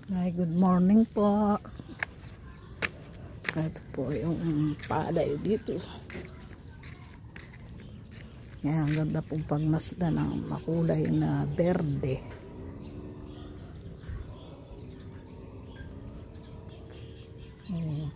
Ay, good morning po. Ito po yung palay dito. Yan, ang ganda pong pagmasda ng makulay na berde. Ayan.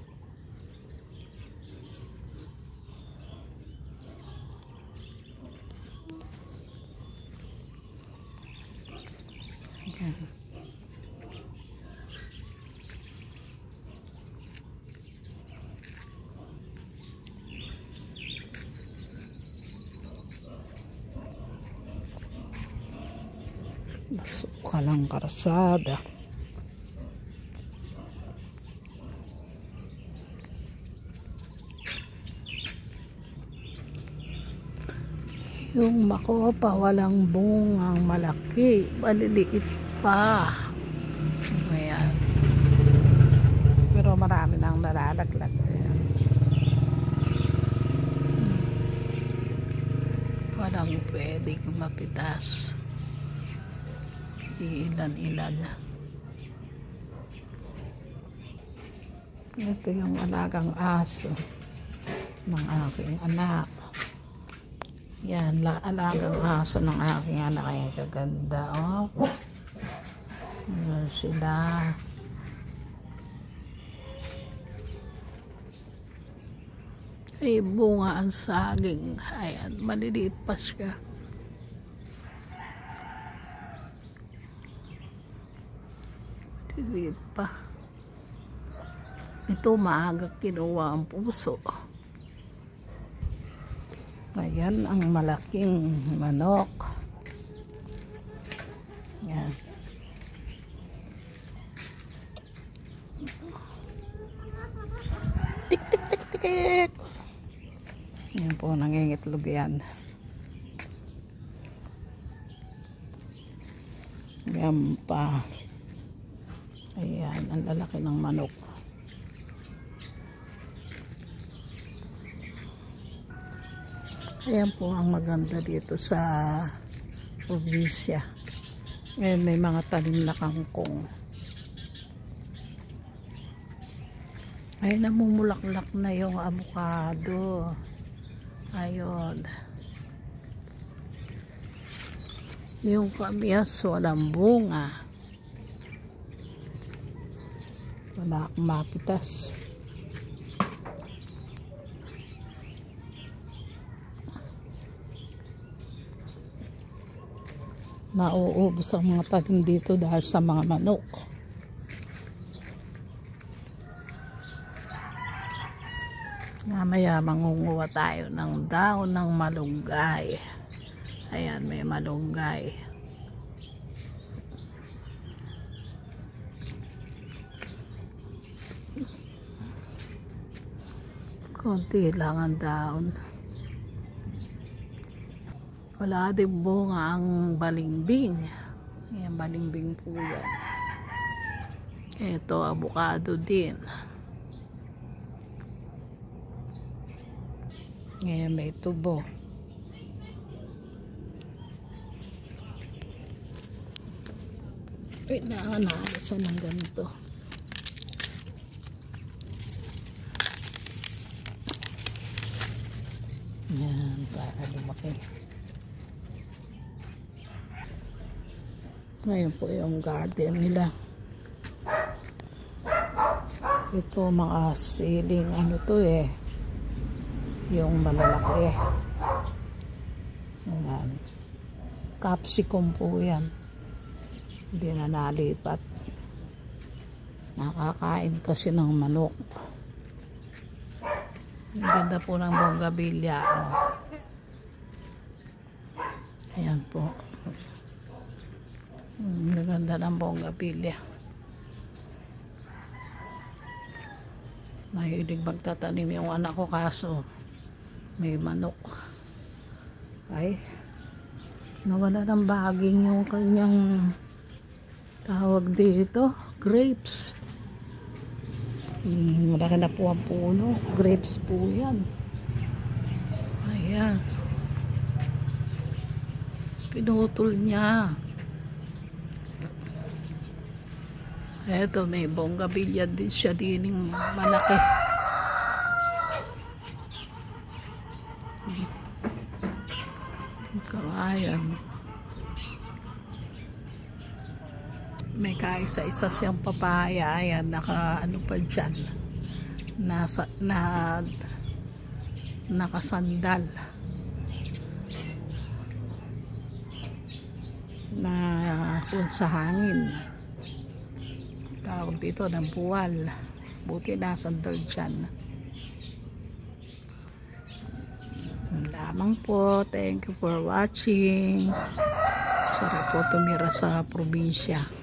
Masuka ng karsada. Yung makopa walang bungang malaki, maliliit pa. Ayan. Pero marami nang nalalaglag. Ayan. Walang pwedeng mapitas. Ilan-ilan. Ito yung alagang aso ng aking anak. Yan, alagang aso ng aking anak. Ay, kaganda, oh. Yan sila. Ay, bunga ang saging. Ayan, maliliit pa siya. Maliliit pa. Ito, maaga kinuha ang puso. Ayan ang malaking manok. Yan. Tik tik tik tik. Yan po, nangingitlog yan. Yan pa. Ayan, ang lalaki ng manok. Ayan po ang maganda dito sa probinsya. Ngayon may mga talim na kangkong. Ay, namumulaklak na yung avocado. Ayun. Yung kamyas walang bunga. Wala akong mapitas. Nauubos ang mga talim dito dahil sa mga manok. Mamaya mangunguha tayo ng daon ng malunggay. Ayan, may malunggay. Konti lang ang daon. Wala din bunga ang balimbing. Ayan, balimbing po yan. Ito, avocado din. Ngayon may tubo. Wait na, naalisan ng ganito. Yan, para lumaki. Ngayon po yung garden nila. Ito mga siling ano to eh. Yung malalaki. Ayan. Capsicum po yan. Hindi na nalipat. Nakakain kasi ng manok. Ang ganda po ng bonggabilya. Ayan po. Ang ganda ng bonggabilya. Mahilig magtatanim yung anak ko kaso may manok. Ay, nawala ng baging yung kanyang tawag dito, grapes. Malaki na po ang puno. Grapes po yan. Ayan. Pinutol niya. Eto, may bonggabilya din siya dining malaki. Kawayan. May kaisa-isa siyang papaya. Ayan, naka ano pa dyan. Nakasandal. Na kung sa hangin. Tawag dito ng buwal. Buti nasandal dyan. Lamang po. Thank you for watching. Sarap po tumira sa probinsya.